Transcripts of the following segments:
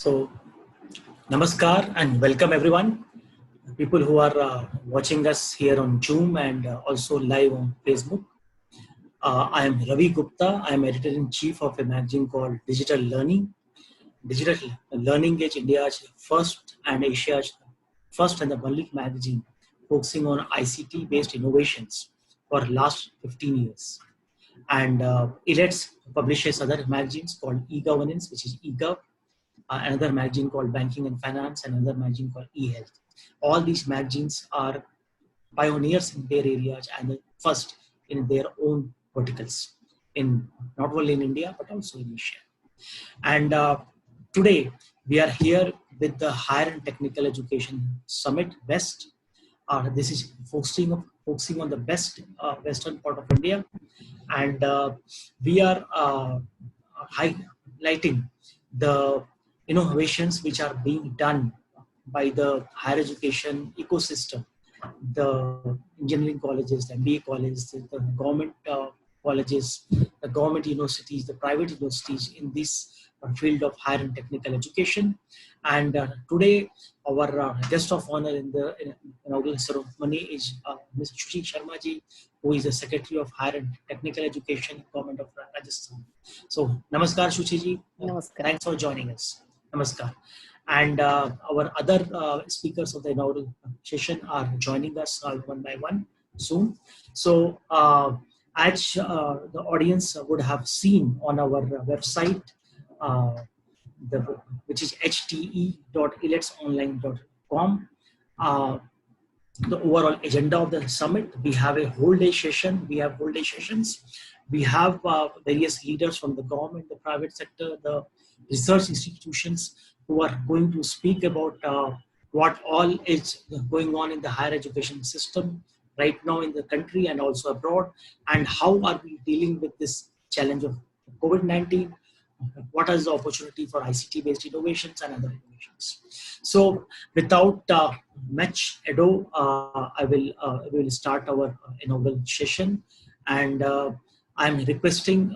So, Namaskar and welcome everyone. People who are watching us here on Zoom and also live on Facebook. I am Ravi Gupta. I am editor-in-chief of a magazine called Digital Learning. Digital Learning is India's first and Asia's first and the only magazine focusing on ICT-based innovations for last 15 years. And ILETS publishes other magazines called e-governance, which is eGov, another magazine called Banking and Finance, and another magazine called eHealth. All these magazines are pioneers in their areas and the first in their own verticals, in not only in India but also in Asia. And today we are here with the Higher and Technical Education Summit West. This is focusing on the best western part of India, and we are highlighting the innovations which are being done by the higher education ecosystem, the engineering colleges, the MBA colleges, the government colleges, the government universities, the private universities in this field of higher and technical education. And today, our guest of honor in the inaugural ceremony is Ms. Shuchi Sharma ji, who is the Secretary of Higher and Technical Education, Government of Rajasthan. So, Namaskar Shuchi ji. Namaskar. Thanks for joining us. Namaskar. And our other speakers of the inaugural session are joining us one by one soon. So, as the audience would have seen on our website, which is hte.iletsonline.com, the overall agenda of the summit. We have a whole day session. We have whole day sessions. We have various leaders from the government, the private sector, the research institutions who are going to speak about what all is going on in the higher education system right now in the country and also abroad, and how are we dealing with this challenge of COVID-19. What is the opportunity for ICT-based innovations and other innovations? So, without much ado, we will start our inaugural session, and I'm requesting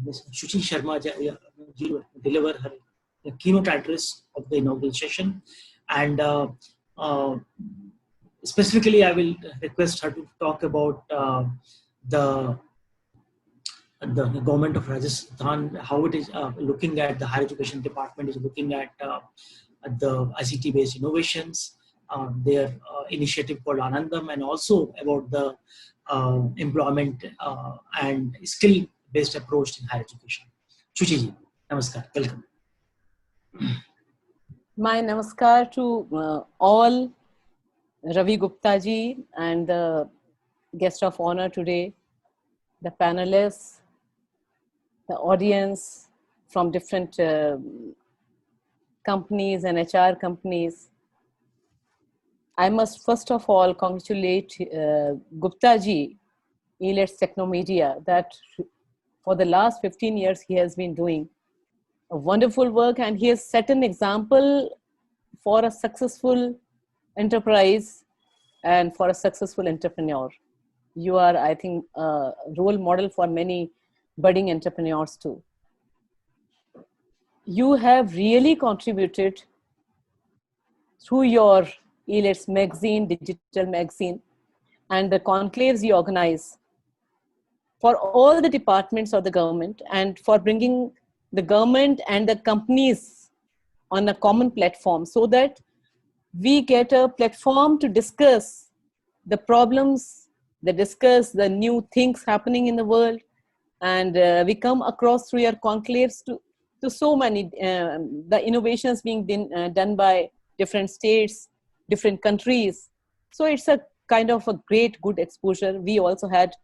Ms. Shuchi Sharma ji to deliver her keynote address of the inaugural session, and specifically, I will request her to talk about the government of Rajasthan, how it is looking at the higher education department is looking at the ICT-based innovations, their initiative called Anandam, and also about the employment and skill-based approach in higher education. Shuchi ji, namaskar, welcome. My namaskar to all Ravi Gupta ji and the guest of honor today, the panelists, the audience from different companies and HR companies. I must first of all congratulate Gupta ji, ILETS Technomedia, that for the last 15 years he has been doing a wonderful work, and he has set an example for a successful enterprise and for a successful entrepreneur. You are, I think, a role model for many budding entrepreneurs too. You have really contributed through your ILETS magazine, digital magazine, and the conclaves you organize for all the departments of the government, and for bringing the government and the companies on a common platform, so that we get a platform to discuss the problems, discuss the new things happening in the world, and we come across through your conclaves to so many the innovations being done by different states, different countries. So it's a kind of a great, good exposure. We also had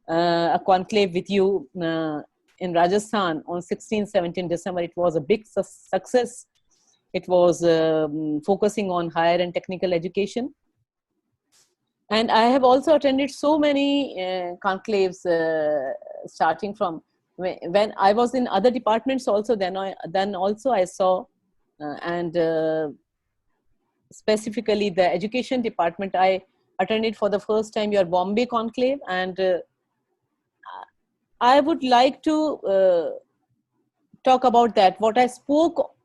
a conclave with you in Rajasthan on 16-17 December. It was a big success. It was focusing on higher and technical education. And I have also attended so many conclaves, starting from when I was in other departments also, then also I saw, and specifically the education department, I attended for the first time your Bombay conclave, and I would like to talk about that. What I spoke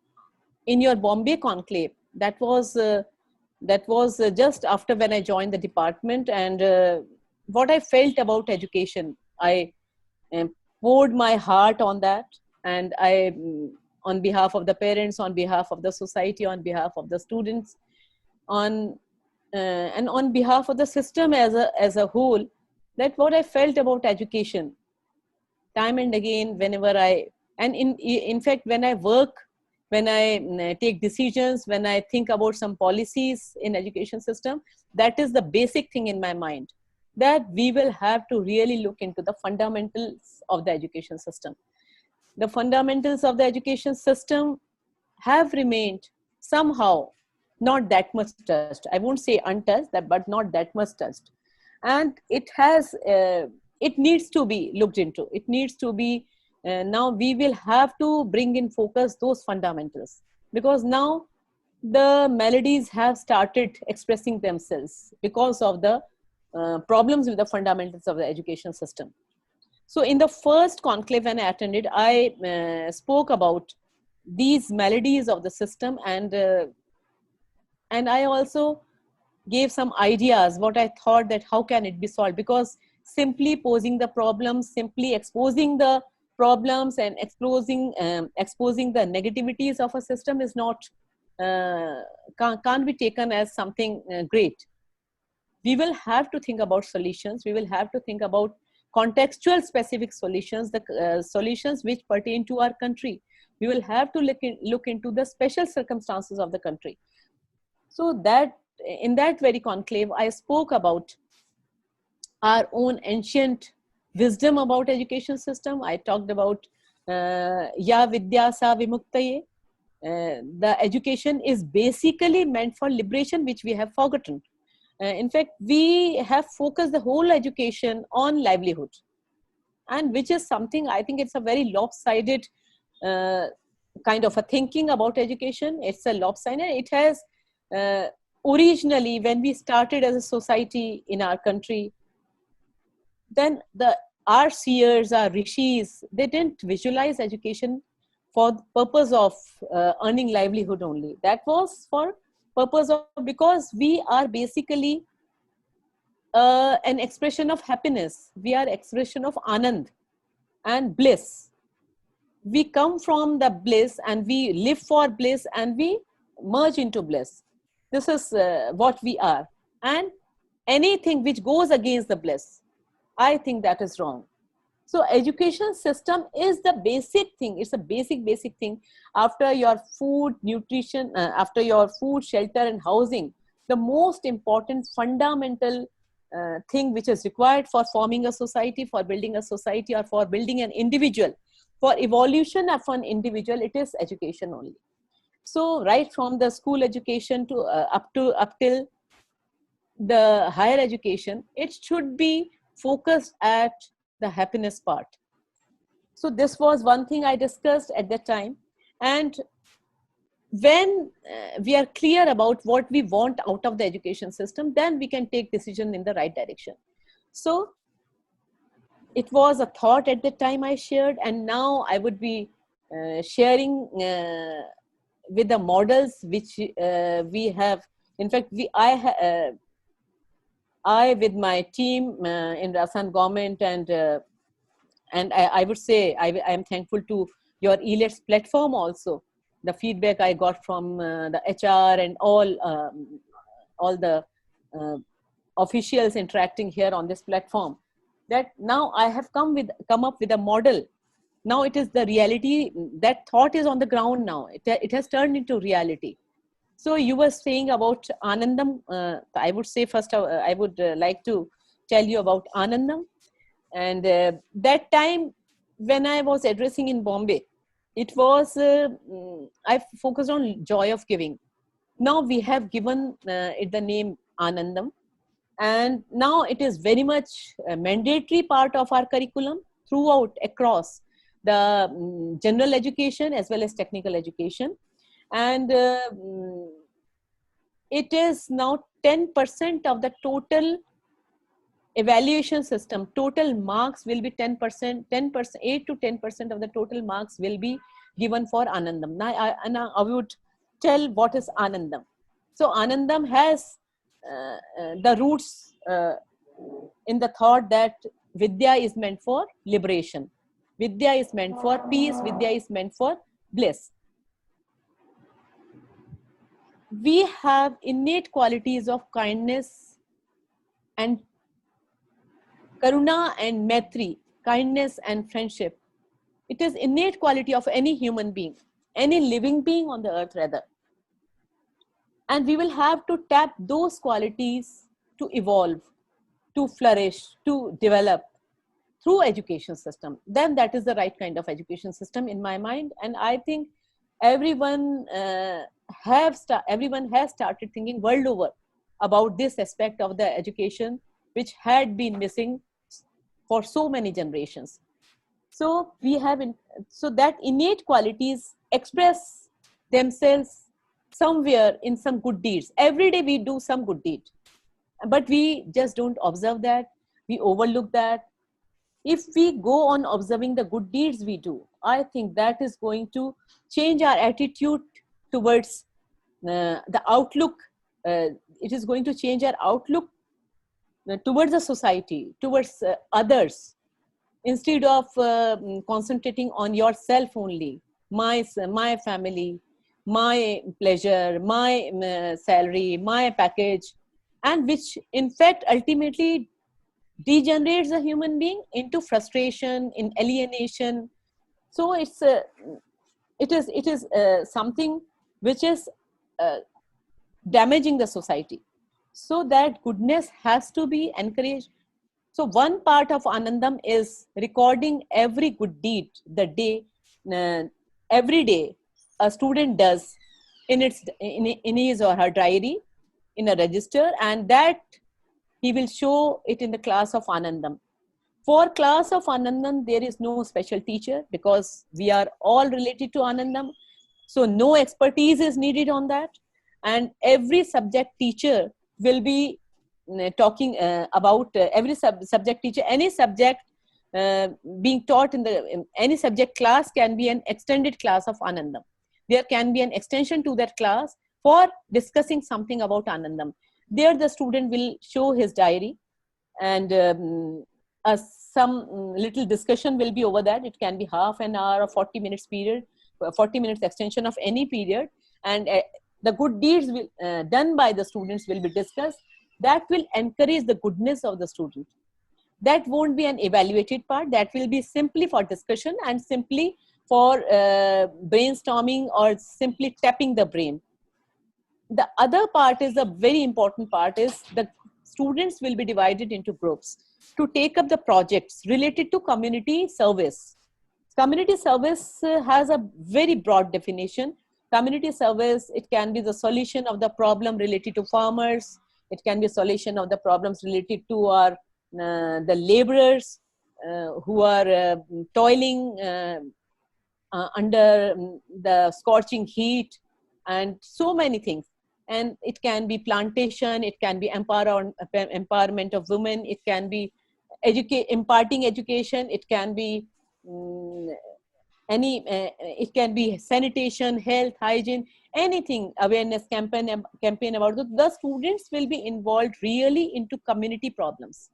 in your Bombay conclave, that was just after when I joined the department, and what I felt about education, I poured my heart on that, and on behalf of the parents, on behalf of the society, on behalf of the students, on and on behalf of the system as a whole, that what I felt about education, time and again, whenever and in fact, when I work, when I take decisions, when I think about some policies in education system, that is the basic thing in my mind, that we will have to really look into the fundamentals of the education system. The fundamentals of the education system have remained somehow not that much touched. I won't say untouched, but not that much touched. And it needs to be looked into. It needs to be, now we will have to bring in focus those fundamentals, because now the melodies have started expressing themselves because of the problems with the fundamentals of the education system. So in the first conclave when I attended, I spoke about these melodies of the system, and I also gave some ideas what I thought that how can it be solved, because simply posing the problems, simply exposing the problems and exposing the negativities of a system is not can't be taken as something great. We will have to think about solutions. We will have to think about contextual specific solutions, the solutions which pertain to our country. We will have to look into the special circumstances of the country. So that in that very conclave, I spoke about our own ancient wisdom about education system. I talked about Ya Vidya Sa Vimuktaye. The education is basically meant for liberation, which we have forgotten. In fact, we have focused the whole education on livelihood, and which is something, I think it's a very lopsided kind of a thinking about education. It's a lopsided. It has originally, when we started as a society in our country, then our seers, our rishis, they didn't visualize education for the purpose of earning livelihood only. That was for purpose of, because we are basically an expression of happiness. We are expression of anand and bliss. We come from the bliss and we live for bliss and we merge into bliss. This is what we are. And anything which goes against the bliss, I think that is wrong. So education system is the basic thing. It's a basic thing. After your food, nutrition, after your food, shelter and housing, the most important fundamental thing which is required for forming a society, for building a society, or for building an individual, for evolution of an individual, it is education only. So right from the school education to up till the higher education, it should be focused at the happiness part. So this was one thing I discussed at that time. And when we are clear about what we want out of the education system, then we can take decision in the right direction. So it was a thought at the time I shared, and now I would be sharing with the models which we have. In fact, I with my team in Rajasthan government, and I would say I am thankful to your ELETS platform also. The feedback I got from the HR and all the officials interacting here on this platform, that now I have come up with a model. Now it is the reality. That thought is on the ground now. It has turned into reality. So you were saying about Anandam. I would say first, I would like to tell you about Anandam. And that time when I was addressing in Bombay, it was, I focused on joy of giving. Now we have given it the name Anandam. And now it is very much a mandatory part of our curriculum throughout, across the general education as well as technical education. And it is now 10% of the total evaluation system. Total marks will be 10%, 8 to 10% of the total marks will be given for Anandam. Now I would tell what is Anandam. So Anandam has the roots in the thought that Vidya is meant for liberation. Vidya is meant for peace. Vidya is meant for bliss. We have innate qualities of kindness and karuna and maitri, kindness and friendship. It is innate quality of any human being, any living being on the earth rather. And we will have to tap those qualities to evolve, to flourish, to develop through education system. Then that is the right kind of education system in my mind. And I think everyone everyone has started thinking world over about this aspect of the education, which had been missing for so many generations. So we have so that innate qualities express themselves somewhere in some good deeds. Every day we do some good deed, but we just don't observe that. We overlook that. If we go on observing the good deeds we do, I think that is going to change our attitude towards the outlook. It is going to change our outlook towards the society, towards others, instead of concentrating on yourself only, my family, my pleasure, my salary, my package, and which in fact ultimately degenerates a human being into frustration, in alienation. So it is something which is damaging the society. So that goodness has to be encouraged. So one part of Anandam is recording every good deed the day, every day a student does in his or her diary, in a register, and that he will show it in the class of Anandam. For class of Anandam, there is no special teacher because we are all related to Anandam. So no expertise is needed on that. And every subject teacher will be talking about every subject teacher. Any subject being taught in any subject class can be an extended class of Anandam. There can be an extension to that class for discussing something about Anandam. There the student will show his diary, and some little discussion will be over that. It can be half an hour or 40 minutes period, 40 minutes extension of any period, and the good deeds done by the students will be discussed. That will encourage the goodness of the student. That won't be an evaluated part. That will be simply for discussion and simply for brainstorming or simply tapping the brain. The other part is a very important part is the students will be divided into groups to take up the projects related to community service. Community service has a very broad definition. Community service, it can be the solution of the problem related to farmers. It can be a solution of the problems related to our the laborers who are toiling under the scorching heat, and so many things. And it can be plantation, it can be empowerment of women, it can be imparting education, it can be it can be sanitation, health, hygiene, anything, awareness campaign about it. The students will be involved really into community problems,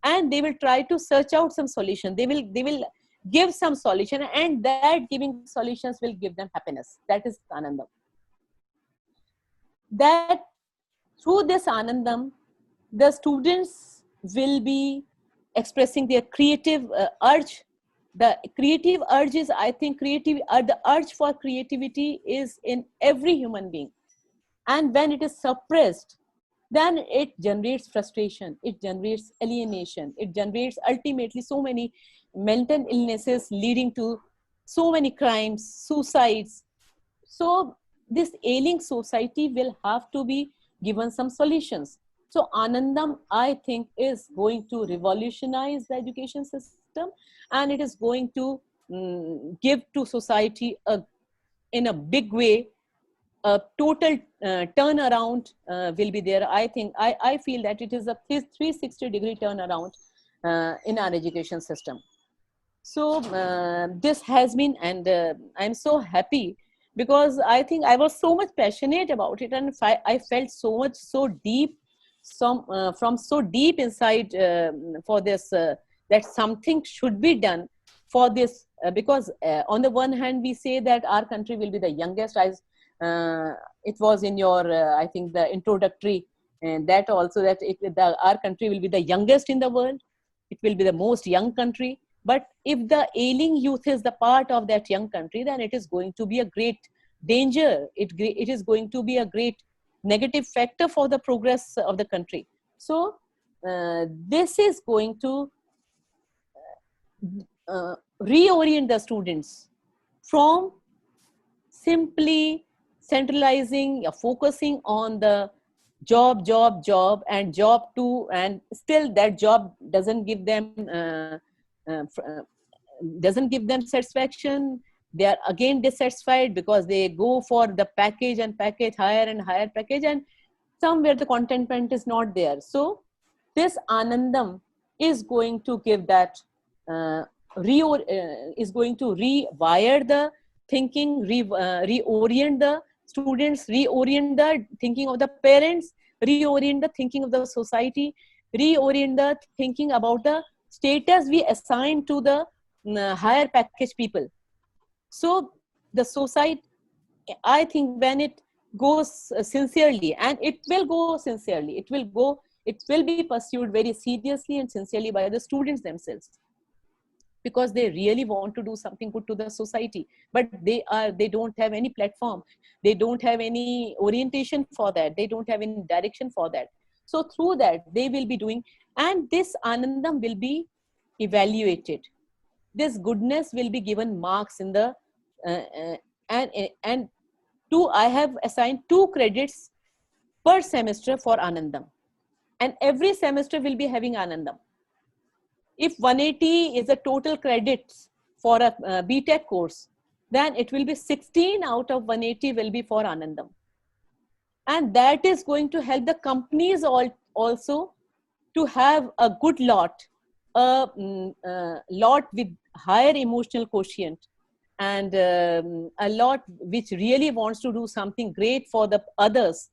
and they will try to search out some solution. They will give some solution, and that giving solutions will give them happiness. That is Anandam. That through this Anandam, the students will be expressing their creative urge. The creative urge is, I think, the urge for creativity is in every human being. And when it is suppressed, then it generates frustration, it generates alienation, it generates ultimately so many mental illnesses leading to so many crimes, suicides. So this ailing society will have to be given some solutions. So Anandam, I think, is going to revolutionize the education system, and it is going to give to society in a big way, a total turnaround will be there. I think, I feel that it is a 360-degree turnaround in our education system. So this has been, and I'm so happy because I think I was so much passionate about it, and I felt so much, so deep, from so deep inside, for this, that something should be done for this, because on the one hand we say that our country will be the youngest, as it was in your, I think, the introductory, and that also, that our country will be the youngest in the world, it will be the most young country. But if the ailing youth is the part of that young country, then it is going to be a great danger. It is going to be a great negative factor for the progress of the country. So this is going to reorient the students from simply centralizing or focusing on the job and job too, and still that job doesn't give them satisfaction. They are again dissatisfied because they go for the package and package, higher and higher package, and somewhere the contentment is not there. So this Anandam is going to give that, is going to rewire the thinking, reorient the students, reorient the thinking of the parents, reorient the thinking of the society, reorient the thinking about the status we assign to the higher package people. So the society, I think, when it goes sincerely, and it will go sincerely, it will be pursued very seriously and sincerely by the students themselves, because they really want to do something good to the society, but they don't have any platform, they don't have any orientation for that, they don't have any direction for that. So through that they will be doing, and this Anandam will be evaluated, this goodness will be given marks in the, and I have assigned 2 credits per semester for Anandam, and every semester will be having Anandam. If 180 is the total credits for a BTech course, then it will be 16 out of 180 will be for Anandam. And that is going to help the companies also to have a good lot, a lot with higher emotional quotient, and a lot which really wants to do something great for the others.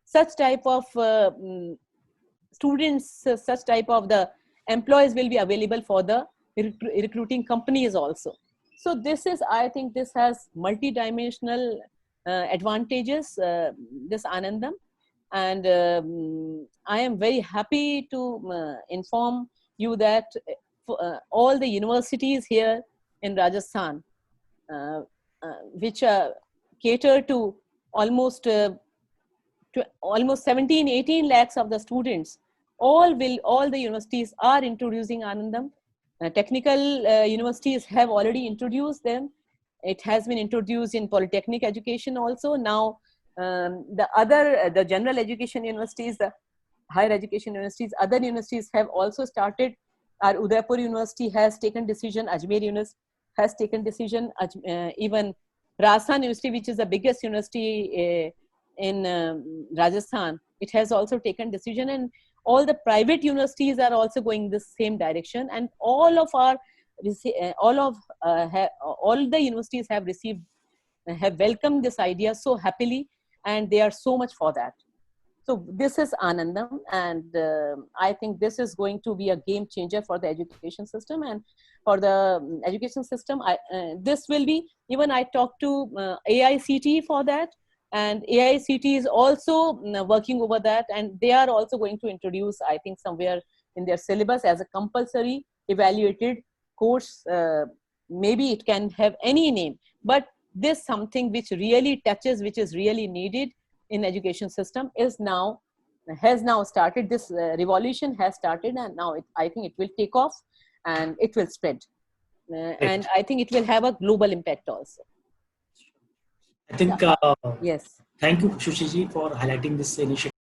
Such type of students, such type of the employees will be available for the recruiting companies also. So this is, I think this has multi-dimensional advantages, this Anandam. And I am very happy to inform you that all the universities here in Rajasthan, which cater to almost 17-18 lakhs of the students, all the universities are introducing Anandam. Technical universities have already introduced them. It has been introduced in polytechnic education also. Now the general education universities, the higher education universities, other universities have also started. Our Udaipur University has taken decision, Ajmer University has taken decision, even Rajasthan University, which is the biggest university in Rajasthan, it has also taken decision, and all the private universities are also going the same direction, and all the universities have welcomed this idea so happily, and they are so much for that. So this is Anandam, and I think this is going to be a game changer for the education system. And for the education system, this will be, even I talked to AICTE for that, and AICTE is also working over that, and they are also going to introduce, I think, somewhere in their syllabus as a compulsory evaluated course. Maybe it can have any name, but this something which really touches, which is really needed in education system, has now started. This revolution has started, and now I think it will take off and it will spread, and I think it will have a global impact also. I think, Yes. thank you, Sushiji, for highlighting this initiative.